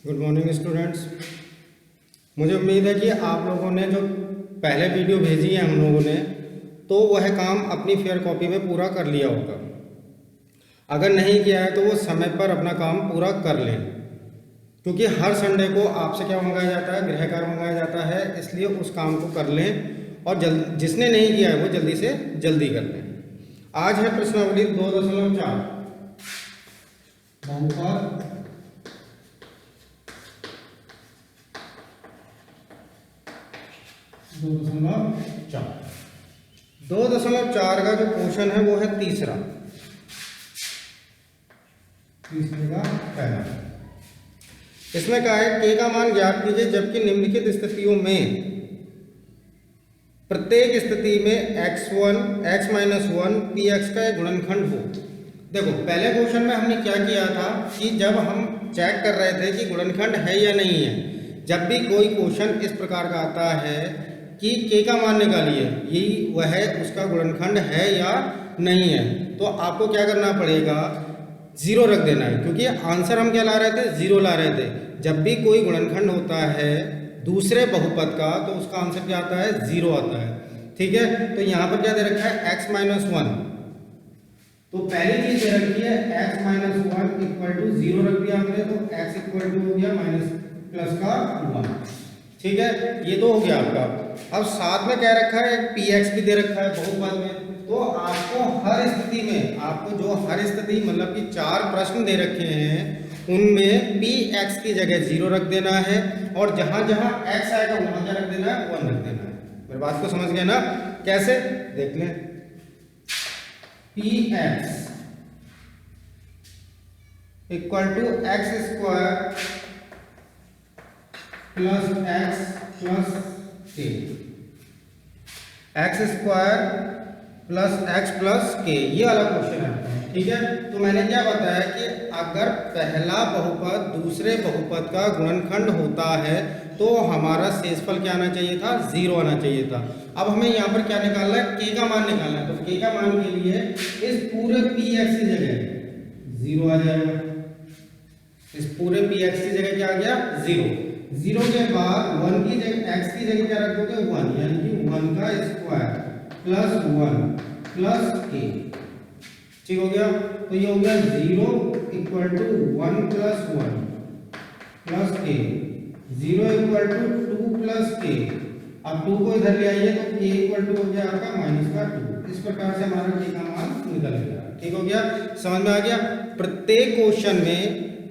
Good morning students. मुझे उम्मीद है कि आप लोगों ने जो पहले वीडियो भेजी है हम लोगों ने तो वह काम अपनी फेयर कॉपी में पूरा कर लिया होगा। अगर नहीं किया है तो वो समय पर अपना काम पूरा कर लें, क्योंकि हर संडे को आपसे क्या मंगाया जाता है, गृह कार्य मंगाया जाता है। इसलिए उस काम को कर लें और जिसने नहीं किया है वो जल्दी से जल्दी कर लें। आज है प्रश्नावली 2.4 बहुपद 2.4 का जो क्वेश्चन है वो है तीसरे का पहला। इसमें क्या है, के का मान ज्ञात कीजिए जबकि निम्नलिखित स्थितियों में प्रत्येक स्थिति में x1 x-1 px का एक गुणनखंड हो। देखो पहले क्वेश्चन में हमने क्या किया था कि जब हम चेक कर रहे थे कि गुणनखंड है या नहीं है, जब भी कोई क्वेश्चन इस प्रकार का आता है कि के का मान निकालिए, यही वह है उसका गुणनखंड है या नहीं है, तो आपको क्या करना पड़ेगा, जीरो रख देना है। क्योंकि आंसर हम क्या ला रहे थे, जीरो ला रहे थे। जब भी कोई गुणनखंड होता है दूसरे बहुपद का तो उसका आंसर क्या आता है, जीरो आता है। ठीक है, तो यहाँ पर क्या दे रखा है, x-1। तो पहली चीज दे रखी है x-1 इक्वल टू जीरो रख दिया हमने, तो x इक्वल टू हो गया माइनस प्लस का 1। ठीक है, ये तो हो गया आपका। अब साथ में क्या रखा है, px भी दे रखा है बहुपद में। तो आपको हर स्थिति में, आपको जो हर स्थिति मतलब कि 4 प्रश्न दे रखे हैं उनमें px की जगह जीरो रख देना है और जहां जहां x आएगा वहां क्या रख देना है, 1 रख देना है। मेरी बात को समझ गए ना, कैसे देख लें। px equal to x square plus x plus k, x square plus x plus k, ये वाला क्वेश्चन है। ठीक है, तो मैंने क्या बताया कि अगर पहला बहुपद दूसरे बहुपद का गुणनखंड होता है तो हमारा शेषफल क्या आना चाहिए था, जीरो आना चाहिए था। अब हमें यहाँ पर क्या निकालना है, के का मान निकालना है। तो के का मान के लिए इस पूरे px की जगह जीरो आ जाएगा। इस पूरे px की जगह क्या आ गया, जीरो। जीरो के बाद 1 की जगह x की जगह क्या रख दोगे, 1, यानी कि 1 का स्क्वायर प्लस 1 प्लस के। ठीक हो गया, तो ये हो गया 0 इक्वल टू 1 प्लस 1 प्लस के, 0 इक्वल टू 2 प्लस के। अब 2 को इधर ले आइए तो के इक्वल टू हो गया आपका माइनस का 2। इस प्रकार से हमारा के का मान निकल गया। ठीक हो गया, समझ में आ गया। प्रत्येक क्वेश्चन में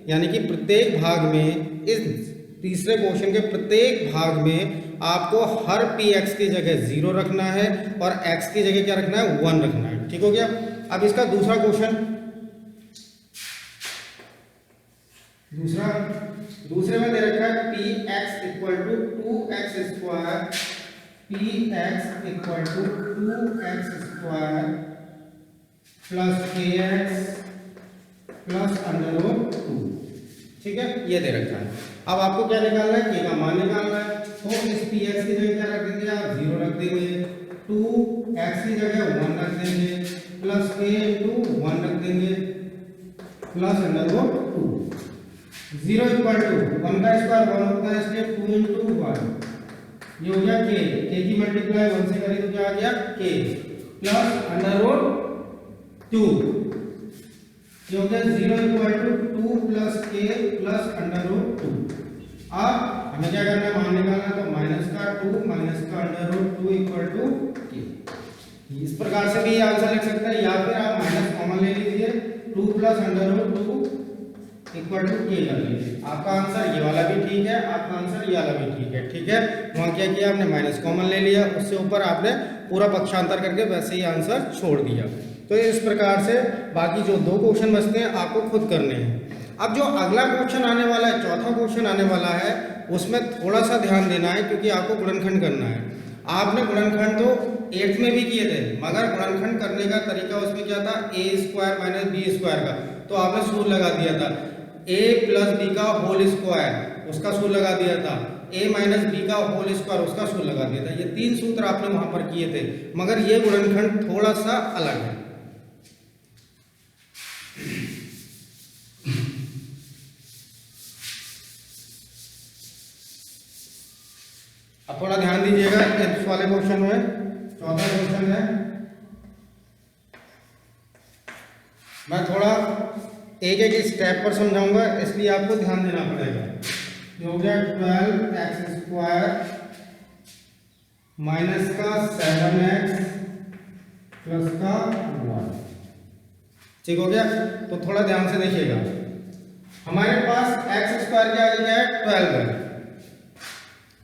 यानी कि प्रत्येक भाग में, इस तीसरे क्वेश्चन के प्रत्येक भाग में आपको हर px की जगह जीरो रखना है और x की जगह क्या रखना है, 1 रखना है। ठीक हो गया। अब इसका दूसरा क्वेश्चन, दूसरे में दे रखा है px equal to 2x square, px equal to 2x square plus kx plus under root 2। ठीक है, ये दे रखा है। अब आपको क्या निकालना है, के का मान निकालना है। तो इस px की जगह क्या रख देंगे आप, जीरो रख देंगे, 2x की जगह 1 रख देंगे, प्लस k इंटू 1 रख देंगे, plus under root 2। 0 equal to 1 का स्क्वायर 1 होता है, इसलिए 2 इंटू 1, ये हो गया k। k की मल्टीप्लाई 1 से करें तो क्या आ गया, k प्लस अंडर रूट 2। ये हो गया 0 इक्वल टू 2 प्लस के प्लस अंडर रूट 2। अब हमें क्या करना है, मान निकालना है। तो माइनस का 2 माइनस का अंडर रूट 2 इक्वल टू के। इस प्रकार से भी आंसर लिख सकते हैं, या फिर आप माइनस कॉमन ले लीजिए, 2 plus under root 2 equal to k कर लीजिए। आपका आंसर ये वाला भी ठीक है, आपका आंसर ये वाला भी ठीक है। ठीक है, वहां क्या किया आपने, माइनस कॉमन ले लिया, उससे ऊपर आपने पूरा पक्षांतर करके वैसे ही आंसर छोड़ दिया। तो इस प्रकार से बाकी जो 2 क्वेश्चन बचते हैं आपको खुद करने हैं। अब जो अगला क्वेश्चन आने वाला है, चौथा क्वेश्चन आने वाला है, उसमें थोड़ा सा ध्यान देना है क्योंकि आपको गुणनखंड करना है। आपने गुणनखंड तो 8th में भी किए थे, मगर गुणनखंड करने का तरीका उसमें क्या था, a square minus B square का। तो आपने सूत्र लगा दिया था a प्लस बी का होल स्क्वायर, उसका सूत्र लगा दिया था, a माइनस बी का होल स्क्वायर, उसका सूत्र लगा दिया था। ये 3 सूत्र आपने वहां पर किए थे, मगर ये गुणनखंड थोड़ा सा अलग है। अब थोड़ा ध्यान दीजिएगा इस वाले क्वेश्चन में, चौथा क्वेश्चन है, मैं थोड़ा एक एक स्टेप पर समझाऊंगा इसलिए आपको ध्यान देना पड़ेगा। ये हो गया 12x² माइनस का 7x प्लस का 1, ठीक हो गया। तो थोड़ा ध्यान से देखिएगा, हमारे पास x² के आगे क्या है 12 है,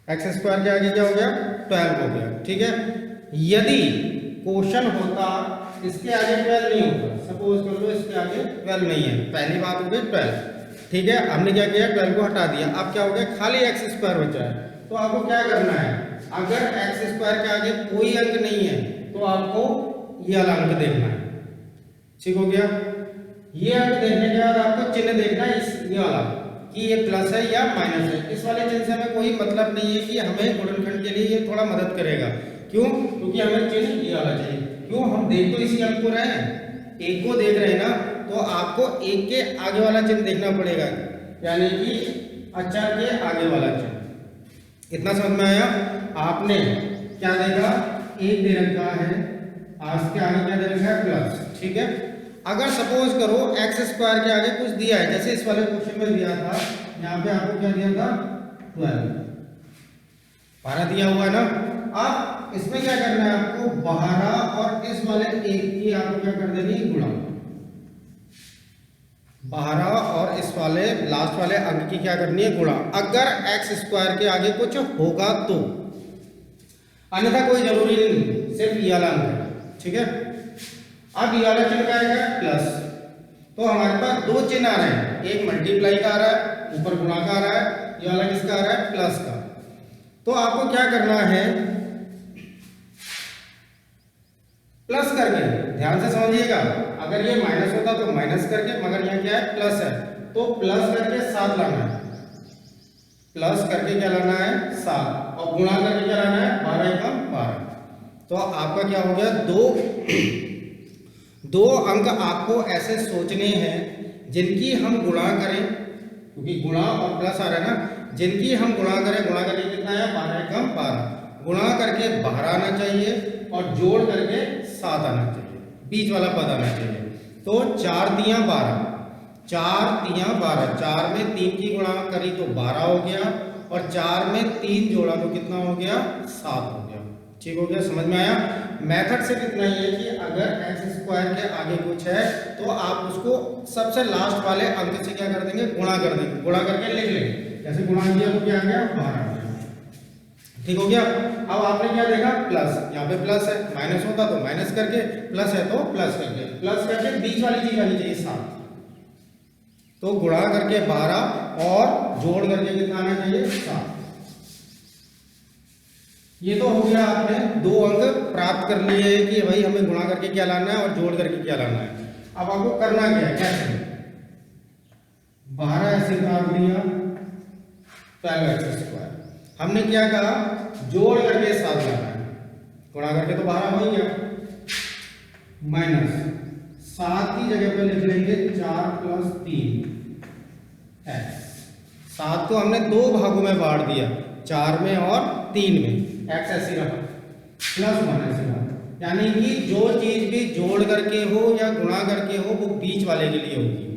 x² के आगे क्या हो गया 12 हो गया, ठीक है। यदि क्वेश्चन होता इसके आगे 12 नहीं होता, सपोज कर लो इसके आगे 12 नहीं है, पहली बात हो गई 12, ठीक है। हमने क्या किया 12 को हटा दिया, अब क्या हो गया खाली x² बचा है। तो आपको क्या करना है, अगर x² के आगे कोई अंक नहीं है तो आपको ये वाला अंक देखना है, ठीक हो गया। ये अंक देखने के बाद आपको चिन्ह देखना है ये वाला कि ये प्लस है या माइनस है। इस वाले चिन्ह से हमें कोई मतलब नहीं है कि हमें गुणनखंड के लिए ये थोड़ा मदद करेगा, क्यों, क्योंकि हमें चिन्ह ये वाला चाहिए। क्यों, हम देख तो इसी अंक को रहे हैं, एक को देख रहे हैं ना, तो आपको एक के आगे वाला चिन्ह देखना पड़ेगा, यानी कि अचर के आगे वाला चिन्ह। इतना समझ में आया। आपने क्या देखा, एक दे रखा है, आज के आगे क्या दे रखा है प्लस, ठीक है। अगर सपोज करो x² के आगे कुछ दिया है, जैसे इस वाले क्वेश्चन में दिया था, यहाँ पे आपको क्या दिया था 12 दिया हुआ है ना। अब इसमें क्या करना है आपको 12 और इस वाले एक की आपको क्या कर देनी है गुणा, 12 और इस वाले लास्ट वाले अंक की क्या करनी है गुणा, अगर x² के आगे कुछ होगा तो, अन्यथा कोई जरूरी नहीं, सिर्फ ये वाला अंक है, ठीक है। अब ये वाला चिन्ह क्या आएगा प्लस, तो हमारे पास दो चिन्ह आ रहे हैं, एक मल्टीप्लाई का आ रहा है, ऊपर गुणा का आ रहा है, ये वाला किसका आ रहा है प्लस का। तो आपको क्या करना है, प्लस करके, ध्यान से समझिएगा, अगर ये माइनस होता तो माइनस करके, मगर यहाँ क्या है प्लस है, तो प्लस करके 7 लाना है, प्लस करके क्या लाना है 7, और गुणा करके क्या लाना है 12 × 12। तो आपका क्या हो गया, दो अंक आपको ऐसे सोचने हैं जिनकी हम गुणा करें, क्योंकि गुणा और प्लस आ रहा है ना, जिनकी हम गुणा करें, गुणा करके कितना है 12 × 12, गुणा करके 12 आना चाहिए और जोड़ करके 7 आना चाहिए, बीच वाला पद आना चाहिए। तो 4 × 3 = 12, 4 × 3 = 12, 4 में 3 की गुणा करी तो 12 हो गया, और 4 में 3 जोड़ा तो कितना हो गया 7 हो गया, ठीक हो गया। समझ में आया। मेथड से कितना ही है कि अगर x² के आगे कुछ है तो आप उसको सबसे लास्ट वाले अंक से क्या कर देंगे गुणा कर देंगे, गुणा करके लिख लेंगे, जैसे गुणा किया तो क्या आ गया 12, ठीक हो गया। अब आपने क्या देखा प्लस, यहाँ पे प्लस है, माइनस होता तो माइनस करके, प्लस है तो प्लस करके बीच वाली चीज आनी चाहिए 7, तो गुणा करके 12 और जोड़ करके कितना आना चाहिए 7। ये तो हो गया, आपने दो अंक प्राप्त कर लिए कि भाई हमें गुणा करके क्या लाना है और जोड़ करके क्या लाना है। अब आपको करना क्या है, कैसे 12 ऐसे काट लिया 12x², हमने क्या कहा जोड़ करके 7 लाना है, गुणा करके तो 12 हो ही गया, माइनस 7 की जगह पे लिख लेंगे 4 + 3 x। 7 को हमने दो भागों में बांट दिया, 4 में और 3 में, x ऐसी रहा +1 ऐसी रहा, यानी कि जो चीज भी जोड़ करके हो या गुणा करके हो वो बीच वाले के लिए होगी,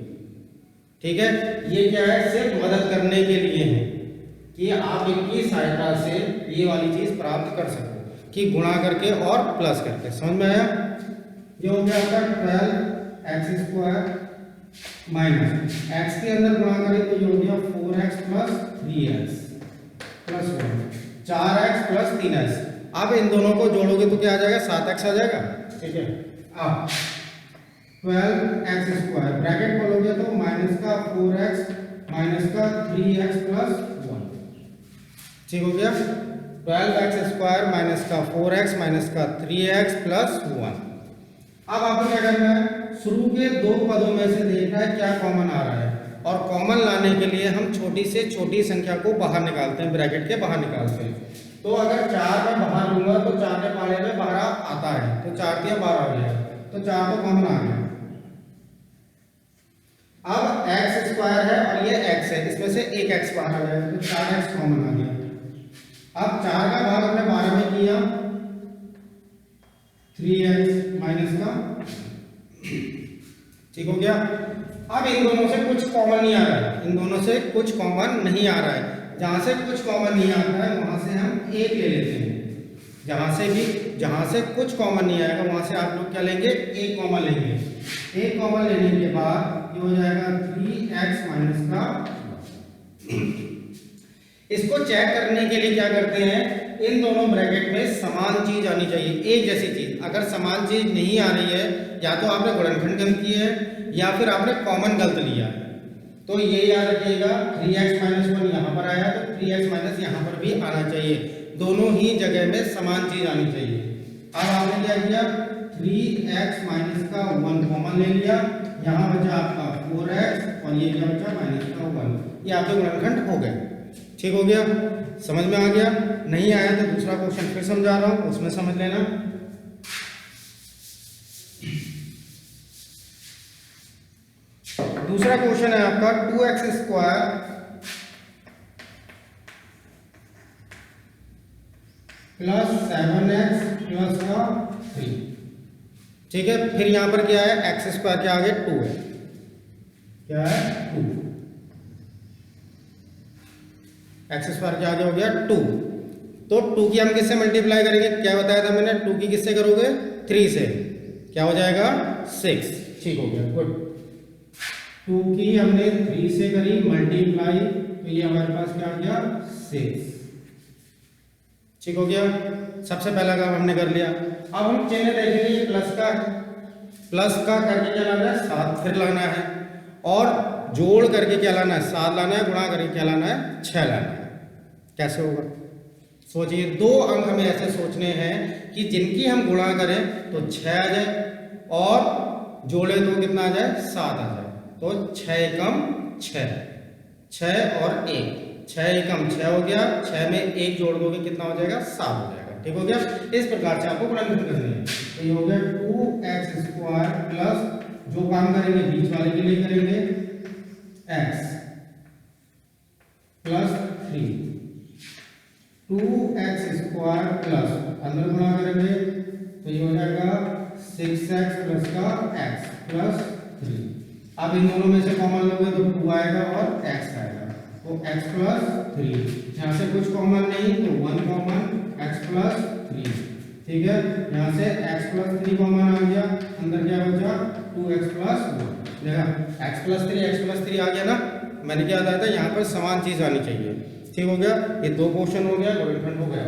ठीक है। ये क्या है सिर्फ मदद करने के लिए है कि आप इनकी सहायता से ये वाली चीज प्राप्त कर सको कि गुणा करके और प्लस करके। समझ में आया। ये हो गया आपका 12x² माइनस x के अंदर गुणा करें तो ये हो गया 4x + 3x + 1, 4x + 3x। अब इन दोनों को जोड़ोगे तो क्या आ जाएगा 7x आ जाएगा, ठीक है। अब 12x² ब्रैकेट खोलोगे तो माइनस का 4x माइनस का 3x + 1, ठीक हो गया। 12x² माइनस का 4x माइनस का 3x + 1। अब आपको क्या करना है, शुरू के दो पदों में से देखना है क्या कॉमन आ रहा है, और कॉमन लाने के लिए हम छोटी से छोटी संख्या को बाहर निकालते हैं, ब्रैकेट के बाहर निकालते हैं। तो अगर 4 में बाहर लूंगा तो 4 के पाले में 12 आता है, तो 4 × 3 = 12 हो गया, तो 4 तो कॉमन आ गया। अब x² है और ये x है, इसमें से एक x बाहर आ जाएगा, तो 4x कॉमन आ गया। अब 4 का भाग हमने 12 में किया, 3x माइनस का, ठीक हो गया। अब इन दोनों से कुछ कॉमन नहीं आ रहा है, इन दोनों से कुछ कॉमन नहीं आ रहा है। जहां से कुछ कॉमन नहीं आता है वहां से हम एक ले लेते हैं। जहां से कुछ कॉमन नहीं आएगा वहां से आप लोग क्या लेंगे, एक कॉमन लेंगे। एक कॉमन लेने के बाद ये हो जाएगा 3x माइनस का। इसको चेक करने के लिए क्या करते हैं, इन दोनों ब्रैकेट में समान चीज आनी चाहिए, एक जैसी चीज। अगर समान चीज नहीं आ रही है, या तो आपने गुणनखंड गलत किया है या फिर आपने कॉमन गलत लिया है, तो ये याद रखिएगा 3x माइनस 1 यहाँ पर आया तो 3x माइनस यहाँ पर भी आना चाहिए। दोनों ही जगह में समान चीज आनी चाहिए। अब आपने क्या किया, 3x माइनस का 1 कॉमन ले लिया, यहाँ बचा आपका 4x और ये क्या बचा माइनस का 1। ये आपके गुणनखंड हो गए, ठीक हो गया, समझ में आ गया। नहीं आया तो दूसरा क्वेश्चन फिर समझा रहा हूं, उसमें समझ लेना। दूसरा क्वेश्चन है आपका 2x square plus 7x plus का 3, ठीक है। फिर यहां पर क्या है, एक्स स्क्वायर के आगे 2 है, क्या है 2, एक्स स्क्वायर के आगे हो गया 2। तो 2 की हम किससे मल्टीप्लाई करेंगे, क्या बताया था मैंने, 2 की किससे करोगे, 3 से, क्या हो जाएगा 6, ठीक हो गया, गुड। 2 की हमने 3 से करी मल्टीप्लाई, तो ये हमारे पास क्या आ गया 6, ठीक हो गया। सबसे पहला काम हमने कर लिया। अब हम चिन्ह देखेंगे, ये प्लस का है, प्लस का करके क्या लाना है 7 फिर लाना है, और जोड़ करके क्या लाना है 7 लाना है, गुणा करके क्या लाना है 6 लाना है। कैसे होगा सोचिए, 2 अंक हमें ऐसे सोचने हैं कि जिनकी हम गुणा करें तो 6 आ जाए और जोड़े तो कितना आ जाए 7 आ जाए। तो 6 एकम 6, 6 और 1, 6 एकम 6 हो गया, 6 में 1 जोड़ दोगे कितना हो जाएगा 7 हो जाएगा, ठीक हो गया। इस प्रकार से आपको गुणनखंड करनी है। तो ये हो गया 2x स्क्वायर प्लस जो काम करेंगे बीच वाले के लिए करेंगे x plus 3, 2x square plus अंदर गुणा करेंगे तो ये हो जाएगा 6x प्लस का x प्लस 3। अब इन दोनों में से कॉमन लोगे तो 2 आएगा और x आएगा, तो x प्लस 3। यहाँ से कुछ कॉमन नहीं तो 1 कॉमन, x प्लस 3, ठीक है। यहाँ से x प्लस 3 कॉमन आ गया, अंदर क्या बचा 2x प्लस 1। देखा x प्लस 3 आ गया ना, मैंने क्या बताया था, यहाँ पर समान चीज आनी चाहिए, ठीक हो गया। ये 2 क्वेश्चन हो गया, गुणनखंड हो गया।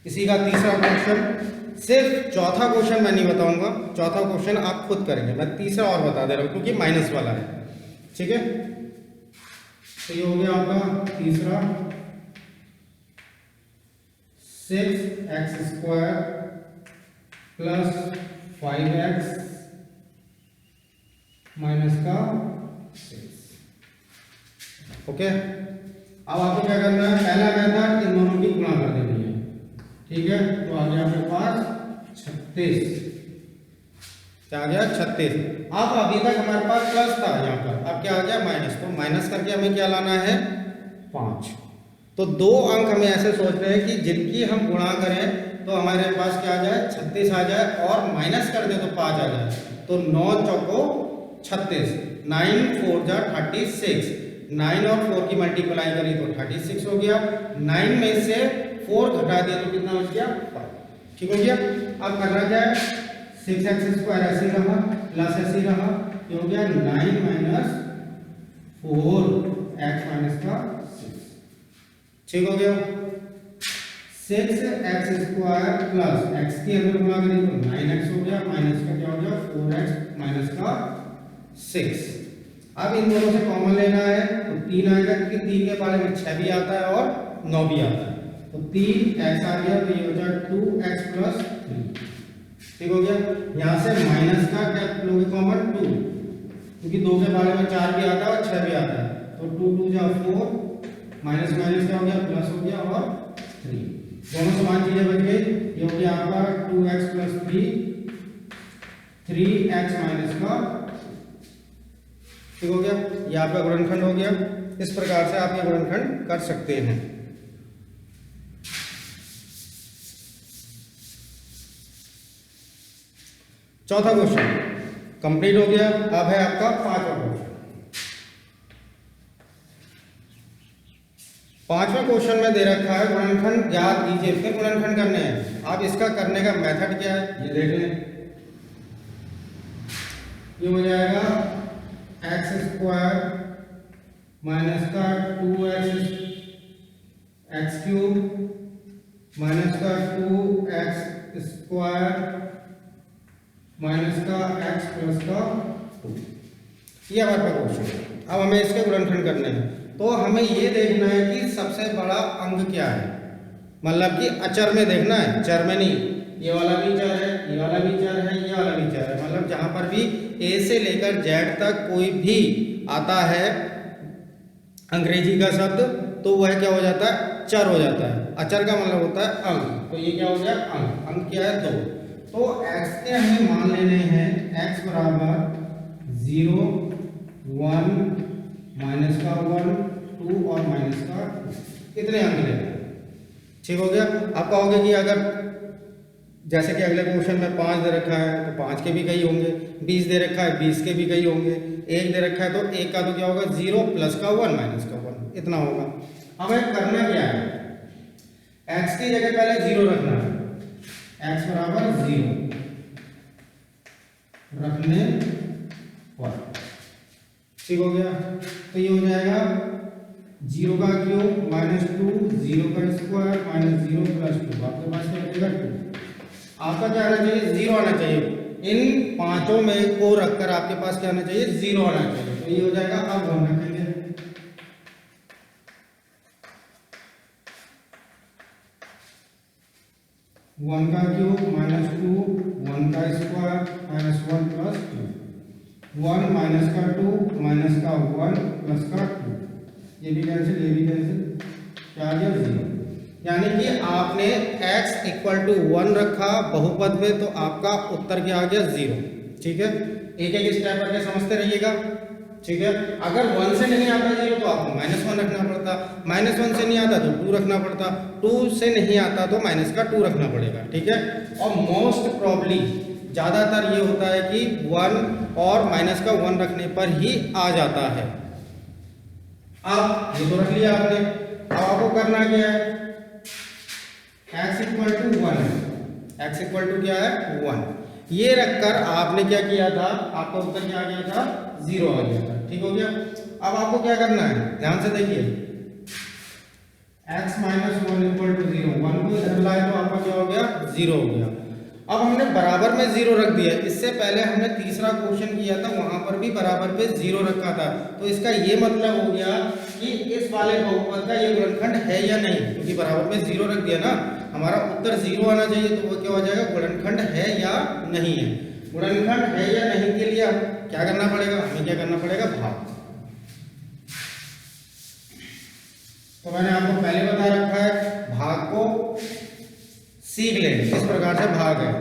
इसी का तीसरा क्वेश्चन, सिर्फ चौथा क्वेश्चन मैं नहीं बताऊंगा, चौथा क्वेश्चन आप खुद करेंगे, मैं तीसरा और बता दे रहा हूं क्योंकि माइनस वाला है, ठीक है। तो ये हो गया आपका तीसरा, 6x square plus 5x minus का 6, ओके। अब आपको क्या करना है, पहला मेथड इन दोनों की गुणा कर देनी है, ठीक है। तो आ गया आपके पास 36, क्या आ गया 36। अब अभी तक हमारे पास प्लस था, यहाँ पर अब क्या आ गया माइनस, तो माइनस करके हमें क्या लाना है 5। तो 2 अंक हमें ऐसे सोच रहे हैं कि जिनकी हम गुणा करें तो हमारे पास क्या आ जाए 36 आ जाए, और माइनस कर दे तो 5 आ जाए, तो 9 चौको 36, 9 4 जा 36, 9 और 4 की मल्टीप्लाई करी तो 36 हो गया, 9 में से 4 घटा दिया तो कितना बच गया 5, ठीक हो गया। अब करना क्या है, 6x स्क्वायर ऐसे रहा प्लस ऐसे रहा, ये हो गया 9 माइनस 4x माइनस का 6, ठीक हो गया। 6x स्क्वायर प्लस x के अंदर गुणा करें तो 9x हो गया, माइनस का क्या हो गया 4x माइनस का 6। अब इन दोनों से कॉमन लेना है तो 3 आएगा, क्योंकि 3 के बारे में 6 भी आता है और 9 भी आता है, तो 3x आ गया, तो ये हो जाएगा 2x प्लस 3, ठीक हो गया। यहाँ से माइनस का क्या लोगे कॉमन 2, क्योंकि 2 के बारे में 4 भी आता है और 6 भी आता है, तो 2 2 जा 4, माइनस माइनस क्या हो गया प्लस हो गया और 3, दोनों समान चीजें बच गई। ये हो गया आपका 2x प्लस 3, 3x माइनस का, ठीक हो गया। ये आपका गुणनखंड हो गया। इस प्रकार से आप ये गुणनखंड कर सकते हैं। चौथा क्वेश्चन कंप्लीट हो गया। अब है आपका पांचवा क्वेश्चन। पांचवा क्वेश्चन में दे रखा है गुणनखंड ज्ञात कीजिए। इसके गुणनखंड करने हैं। आप इसका करने का मेथड क्या है ये देख लें। ये हो जाएगा एक्स स्क्वायर माइनस का 2x एक्स क्यूब माइनस का 2x स्क्वायर माइनस का x प्लस का 2। ये हमारे पास क्वेश्चन है। अब हमें इसके गुणनखंड करने हैं। तो हमें ये देखना है कि सबसे बड़ा अंग क्या है, मतलब कि अचर में देखना है, चर में नहीं। ये वाला भी चर है, ये वाला भी चर है, ये वाला भी चर है। मतलब जहां पर भी ए से लेकर जेड तक कोई भी आता है अंग्रेजी का शब्द, तो वह क्या हो जाता है, चर हो जाता है। अचर का मतलब होता है अंग। तो ये क्या हो गया, अंग। अंग क्या है, 2। तो x के हमें मान लेने हैं x बराबर 0 1 माइनस का 1 2 और माइनस का 2। इतने अंक लेने हैं। ठीक हो गया। आप कहोगे कि अगर जैसे कि अगले क्वेश्चन में 5 दे रखा है तो 5 के भी कई होंगे, 20 दे रखा है 20 के भी कई होंगे, 1 दे रखा है तो 1 का तो क्या होगा 0 प्लस का 1 माइनस का 1, इतना होगा। हमें करना क्या है, x की जगह पहले 0 रखना है। x बराबर 0 रखने पर ठीक हो गया। तो ये हो जाएगा 0 का क्यूब माइनस 2 0 का स्क्वायर माइनस 0 प्लस 2। आपके पास क्या बचेगा 2। आपका क्या आना चाहिए, 0 आना चाहिए। इन पांचों में को रखकर आपके पास क्या आना चाहिए, 0 आना चाहिए। तो ये हो जाएगा। अब हम रखेंगे 1 का क्यूब माइनस 2 1 का स्क्वायर माइनस 1 प्लस 2 1 माइनस का 2 माइनस का 1 प्लस का 2। ये भी कैंसिल, ये भी कैंसिल, क्या आ गया 0। यानी कि आपने x इक्वल टू 1 रखा बहुपद में, तो आपका उत्तर क्या आ गया 0। ठीक है, एक एक स्टेप करके समझते रहिएगा। ठीक है, अगर 1 से नहीं आता 0 तो आपको -1 रखना पड़ता, -1 से नहीं आता तो 2 रखना पड़ता, 2 से नहीं आता तो माइनस का 2 रखना पड़ेगा। ठीक है, और मोस्ट प्रॉब्ली ज़्यादातर ये होता है कि 1 और माइनस का 1 रखने पर ही आ जाता है। अब ये तो रख लिया आपने। अब आपको करना क्या है, x equal to 1, x equal to क्या है 1, ये रखकर आपने क्या किया था, आपका उत्तर क्या आ गया था 0 आ गया था। ठीक हो गया। अब आपको क्या करना है, ध्यान से देखिए, x माइनस 1 इक्वल टू 0, 1 को इधर लाए तो आपका क्या हो गया 0 हो गया। अब हमने बराबर में 0 रख दिया। इससे पहले हमने तीसरा क्वेश्चन किया था, वहां पर भी बराबर पे 0 रखा था। तो इसका ये मतलब हो गया कि इस वाले बहुपद का ये गुणनखंड है या नहीं, क्योंकि बराबर में 0 रख दिया ना, हमारा उत्तर 0 आना चाहिए। तो वो क्या हो जाएगा, गुणनखंड है या नहीं है। गुणनखंड है या नहीं के लिए क्या करना पड़ेगा, हमें क्या करना पड़ेगा, भाग। तो मैंने आपको पहले बता रखा है, भाग को सीख लें, इस प्रकार से भाग है।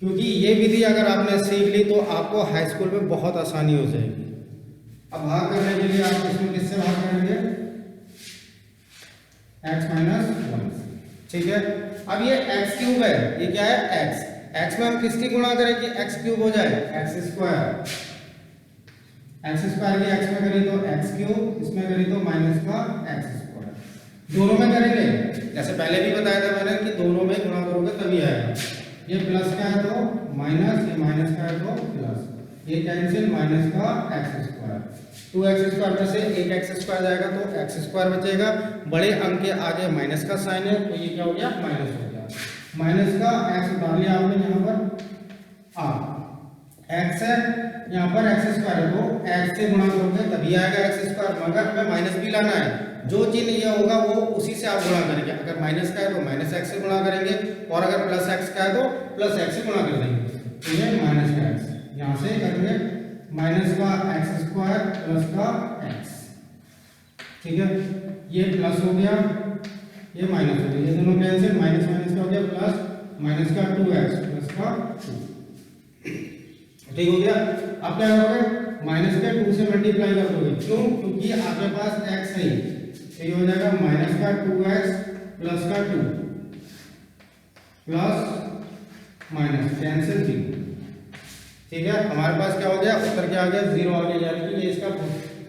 क्योंकि ये विधि अगर आपने सीख ली तो आपको हाई स्कूल में बहुत आसानी हो जाएगी। अब भाग करने के लिए आप इसमें किससे भाग करेंगे, x माइनस 1। ठीक है, अब ये x क्यूब है, ये क्या है x। x में हम किसकी गुणा करें कि x क्यूब हो जाए, x स्क्वायर। x स्क्वायर की x में करें तो x क्यूब, इसमें करें तो माइनस का x स्क्वायर। दोनों में करेंगे, जैसे पहले भी बताया था मैंने कि दोनों में गुणा करोगे तभी आएगा। ये प्लस का है तो माइनस, ये माइनस का है तो प्लस, ये कैंसिल, माइनस का x स्क्वायर। 2x स्क्वायर में से एक x स्क्वायर जाएगा तो x स्क्वायर बचेगा। बड़े अंक के आगे माइनस का साइन है तो ये क्या हो गया, माइनस हो गया। माइनस का x उतार लिया आपने यहाँ पर, x है यहाँ पर x स्क्वायर है तो x से गुणा करोगे तभी आएगा x स्क्वायर। मगर हमें माइनस भी लाना है, जो चिन्ह ये होगा वो उसी से आप गुणा करेंगे। अगर माइनस का है तो माइनस x से गुणा करेंगे, और अगर प्लस x का है तो प्लस x से गुणा कर देंगे। तो ये माइनस का x, यहाँ से करेंगे माइनस का x स्क्वायर प्लस का x। ठीक है, ये प्लस हो गया, ये माइनस हो गया, ये दोनों कैंसिल, माइनस माइनस का हो गया प्लस, माइनस का 2x प्लस का 2। ठीक हो गया। अब क्या करोगे, माइनस के 2 से मल्टीप्लाई कर दोगे, क्यों, क्योंकि आपके पास x है, तो ये हो जाएगा माइनस का 2x प्लस का 2 प्लस माइनस कैंसिल 0। ठीक है, हमारे पास क्या हो गया, उत्तर क्या आ गया, 0 आ गया, यानी कि ये इसका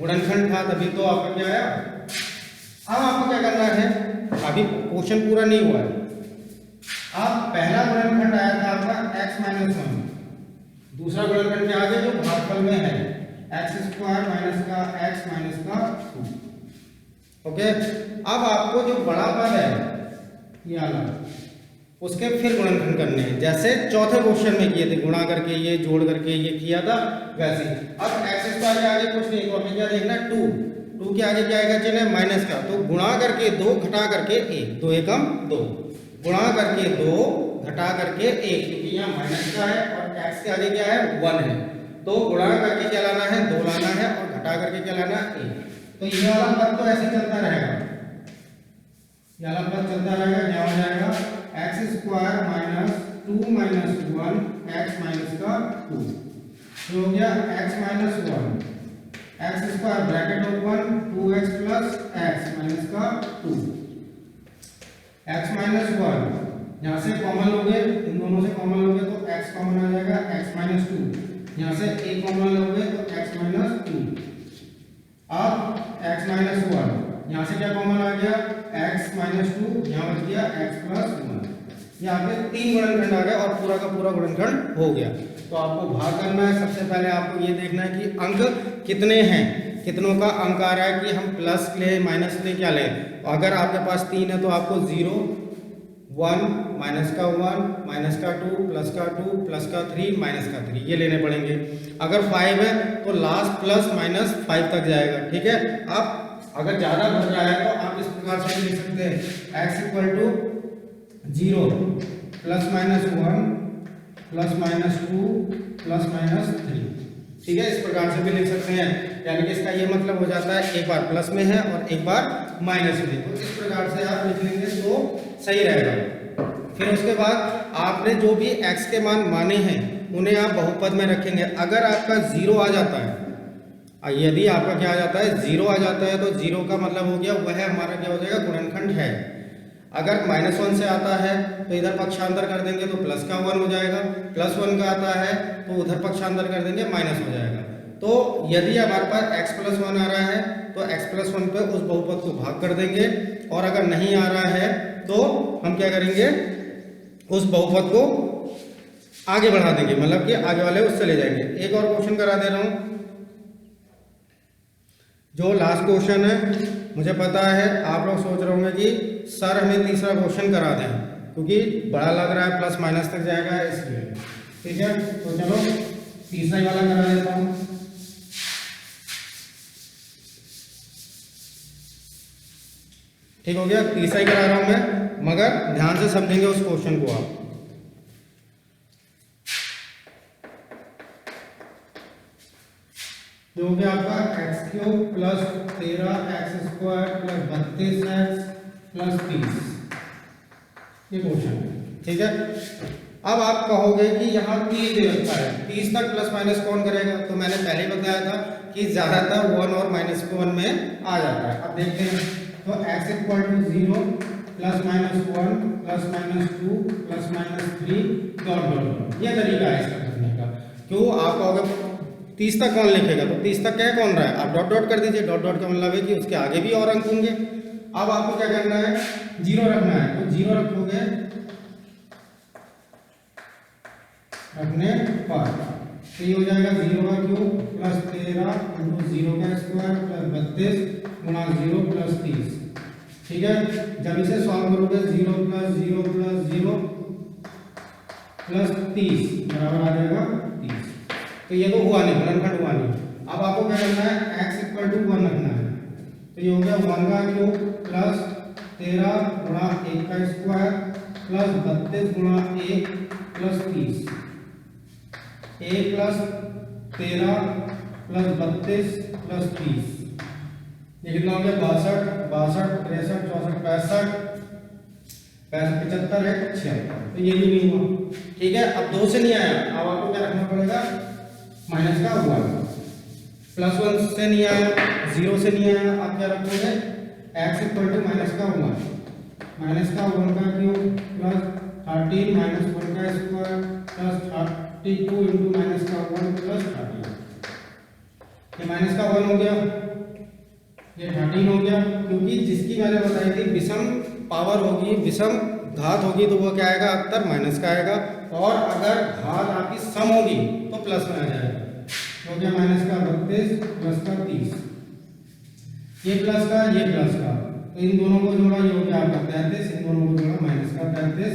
गुणनखंड था, तभी तो आपका क्या आया। अब आपको क्या करना है, अभी क्वेश्चन पूरा नहीं हुआ है। अब पहला गुणनखंड आया था आपका x माइनस 1, दूसरा गुणनखंड क्या आ गया जो भागफल में है, x स्क्वायर माइनस का x माइनस का 2। ओके, अब आपको जो बड़ा पद है ये वाला, उसके फिर गुणनखंड करने हैं, जैसे चौथे क्वेश्चन में किए थे, गुणा करके ये जोड़ करके ये किया था वैसे। अब x स्क्वायर के आगे कुछ नहीं, और क्या देखना है, 2 के आगे क्या आएगा चिन्ह माइनस का, तो गुणा करके 2 घटा करके 1, 2 एकम 2, गुणा करके 2 घटा करके 1, क्योंकि यहाँ माइनस का है और x के आगे क्या है 1 है, तो गुणा करके क्या लाना है 2 लाना है और घटा करके क्या लाना है 1। तो ये वाला पद तो ऐसे चलता रहेगा, ये वाला पद चलता रहेगा, यहाँ हो जाएगा x square minus 2 minus 1 x minus का 2, तो हो गया x minus 1, x square bracket open 2x plus x minus का 2, x माइनस 1 यहाँ से कॉमन लोगे, इन दोनों से कॉमन लोगे तो x कॉमन आ जाएगा, x माइनस 2 यहाँ से a कॉमन लोगे तो x माइनस 2। अब x माइनस 1 यहाँ से क्या कॉमन आ गया, x माइनस 2 यहाँ बच गया x प्लस 1। यहाँ पे 3 गुणनखंड आ गया और पूरा का पूरा गुणनखंड हो गया। तो आपको भाग करना है, सबसे पहले आपको ये देखना है कि अंक कितने हैं, कितनों का अंक आ रहा है कि हम प्लस ले माइनस ले क्या लें। अगर आपके पास 3 है तो आपको 0 1 माइनस का 1 माइनस का 2 प्लस का 2 प्लस का 3 माइनस का 3 ये लेने पड़ेंगे। अगर 5 है तो लास्ट प्लस माइनस 5 तक जाएगा। ठीक है, अब अगर ज़्यादा बढ़ रहा है तो आप इस प्रकार से लिख सकते हैं, x equal to 0 plus minus 1 plus minus 2 plus minus 3। ठीक है, इस प्रकार से भी लिख सकते हैं, यानी कि इसका ये मतलब हो जाता है एक बार प्लस में है और एक बार माइनस में। तो इस प्रकार से आप लिख लेंगे तो सही रहेगा। फिर उसके बाद आपने जो भी x के मान माने हैं उन्हें आप बहुपद में रखेंगे। अगर आपका 0 आ जाता है, यदि आपका क्या आ जाता है 0 आ जाता है, तो 0 का मतलब हो गया वह हमारा क्या हो जाएगा गुणनखंड है। अगर -1 से आता है तो इधर पक्षांतर कर देंगे तो प्लस का 1 हो जाएगा, +1 का आता है तो उधर पक्षांतर कर देंगे माइनस हो जाएगा। तो यदि हमारे पास x+1 आ रहा है तो x+1 पे उस बहुपद को भाग कर देंगे, और अगर नहीं आ रहा है तो हम क्या करेंगे उस बहुपद को आगे बढ़ा देंगे, मतलब कि आगे वाले उससे ले जाएंगे। एक और क्वेश्चन करा दे रहा हूं, जो लास्ट क्वेश्चन है। मुझे पता है आप लोग सोच रहे होंगे कि सर हमें तीसरा क्वेश्चन करा दें, क्योंकि बड़ा लग रहा है प्लस माइनस तक जाएगा इसलिए। ठीक है, तो चलो तीसरा वाला करा देता हूं। ठीक हो गया, तीसरा ही करा रहा हूं मैं, मगर ध्यान से समझेंगे उस क्वेश्चन को आप। जो कि आपका x³ plus 13x² plus 32x plus 30 ये क्वेश्चन है। ठीक है, अब आप कहोगे कि यहाँ 30 दे रखा है, 30 तक प्लस माइनस कौन करेगा। तो मैंने पहले ही बताया था कि ज्यादातर 1 और -1 में आ जाता है। अब देखते हैं, तो x equal to 0 plus minus 1 plus minus 2 plus minus 3 dot dot, ये तरीका है इसका करने का। क्यों आप कहोगे 30 तक कौन लिखेगा, तो 30 तक क्या कौन रहा है, आप डॉट डॉट कर दीजिए। डॉट डॉट का मतलब है कि उसके आगे भी और अंक होंगे। अब आपको क्या करना है, 0 रखना है, तो 0 रखोगे रखने पर तो ये हो जाएगा 0 का क्यूब प्लस 13 इंटू 0 का स्क्वायर प्लस 32 गुणा 0 प्लस 30। ठीक है, जब इसे सॉल्व करोगे 0 प्लस 0 प्लस 0 प्लस 30 बराबर आ जाएगा 30। तो ये तो हुआ नहीं, गुणनखंड हुआ नहीं। अब आपको क्या करना है, x इक्वल टू 1 रखना है, तो ये हो गया 1 का क्यूब प्लस 13 गुणा 1 का स्क्वायर प्लस 32 गुणा 1 प्लस 30। 1 प्लस 13 प्लस 32 प्लस 30 ये कितना हो गया 62, 63, 64, 65, 75 है 76। तो ये भी नहीं हुआ। ठीक है, अब 2 से नहीं आया, अब आपको क्या रखना पड़ेगा माइनस का 1, +1 से नहीं आया, 0 से नहीं आया, आप क्या रखोगे x इक्वल टू माइनस का 1 का क्यूब प्लस 13 माइनस 1 का स्क्वायर प्लस 32 इंटू माइनस का 1 प्लस 13। ये माइनस का 1 हो गया, ये 13 हो गया, क्योंकि जिसकी मैंने बताई थी विषम पावर होगी, विषम घात होगी तो वो क्या आएगा, उत्तर माइनस का आएगा, और अगर घात आपकी सम होगी तो प्लस में आ जाएगा। हो गया माइनस का 32 प्लस का 30, ये प्लस का ये प्लस का, तो इन दोनों को जोड़ा, ये हो गया आपका 33, इन दोनों को जोड़ा माइनस का 33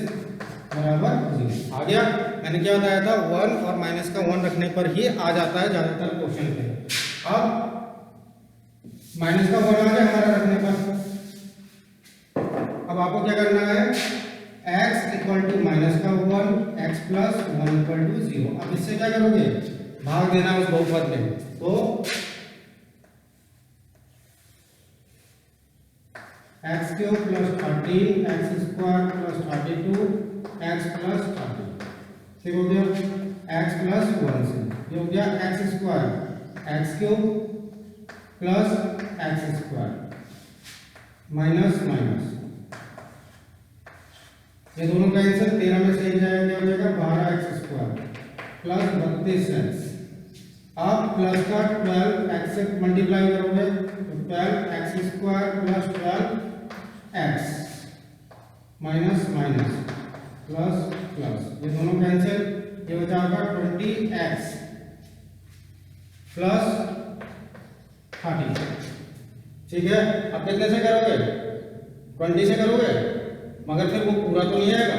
बराबर 0। आ गया, मैंने क्या बताया था 1 और माइनस का 1 रखने पर ही आ जाता है ज्यादातर क्वेश्चन पे। अब माइनस का 1 आ गया हमारा रखने पर, अब आपको क्या करना है, x इक्वल टू माइनस का 1, x प्लस 1 इक्वल टू 0। अब इससे क्या करोगे, भाग देना उस बहुपद में, तो x cube plus 13 x square plus 32 x plus 30, ठीक हो गया, x प्लस 1 से ये हो गया x square x cube plus x square minus minus, ये दोनों कैंसिल, 13 में से एक जाएगा, क्या हो जाएगा 12x स्क्वायर प्लस 32x। अब प्लस का 12x से मल्टीप्लाई करोगे तो 12x square plus 12x minus minus plus plus, ये दोनों कैंसिल, ये हो जाएगा 20x प्लस 30। ठीक है, अब कितने से करोगे, 20 से करोगे, मगर फिर वो पूरा तो नहीं आएगा।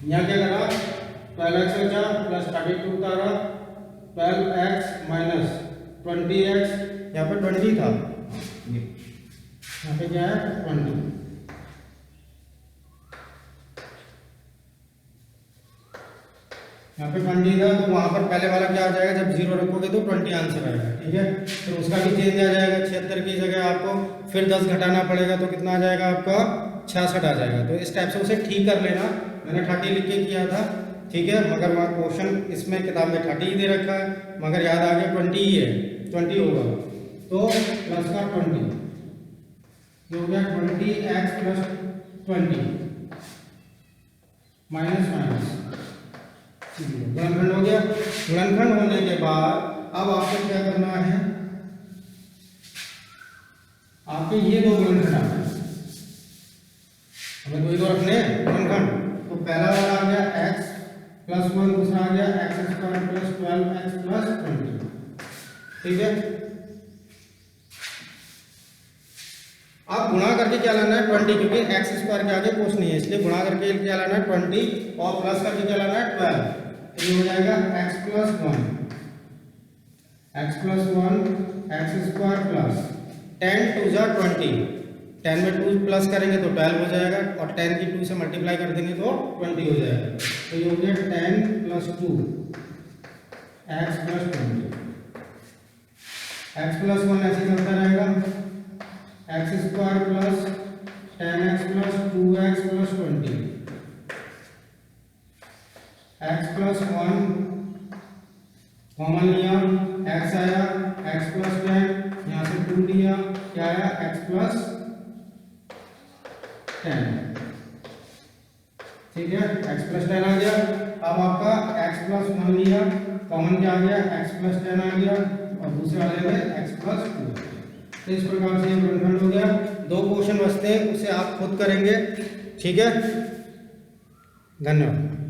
यहाँ क्या करा, 12x बचा प्लस 32 उतारा, 12x माइनस 20x, यहाँ पे 20 था, यहाँ पे क्या है 20, यहाँ पे 20 था, तो वहां पर पहले वाला क्या आ जाएगा, जब 0 रखोगे तो 20 आंसर आएगा। ठीक है, फिर उसका भी चेंज आ जाएगा, 76 की जगह आपको फिर 10 घटाना पड़ेगा, तो कितना आ जाएगा आपका 66 आ जाएगा। तो इस टाइप से उसे ठीक कर लेना, मैंने 30 लिख के किया था, ठीक है, मगर वहाँ क्वेश्चन इसमें किताब में 30 ही दे रखा है, मगर याद आ गया 20 ही है, 20 होगा, तो प्लस का 20, ये हो गया 20x प्लस 20 माइनस माइनस, गुणनखंड हो गया। गुणनखंड होने के बाद अब आपको क्या करना है, आपके ये दो गुणनखंड आ गए, हमें दो रखने हैं गुणनखंड, तो पहला वाला आ गया x प्लस 1, दूसरा आ गया x square plus 12x plus 20। ठीक है, अब गुणा करके क्या लाना है 20, क्योंकि x स्क्वायर के आगे कुछ नहीं है, इसलिए गुणा करके क्या लाना है 20 और प्लस करके क्या लाना है 12, तो ये हो जाएगा x plus 1 x square plus 10 2 जा 20, 10 में 2 प्लस करेंगे तो 12 हो जाएगा, और 10 की 2 से मल्टीप्लाई कर देंगे तो 20 हो जाएगा, तो ये हो गया 10 plus 2 x plus 20, x plus 1 ऐसे चलता रहेगा, x square plus 10x plus 2x plus 20, x plus 1 common लिया, x आया, x प्लस 10 यहाँ से 2 लिया, क्या आया x प्लस 10। ठीक है, x प्लस 10 आ गया। अब आपका x प्लस 1 लिया, कॉमन क्या आ गया, x प्लस 10 आ गया, और दूसरे वाले में x प्लस 2। तो इस प्रकार से ये गुणनखंड हो गया। दो क्वेश्चन बचते हैं, उसे आप खुद करेंगे। ठीक है, धन्यवाद।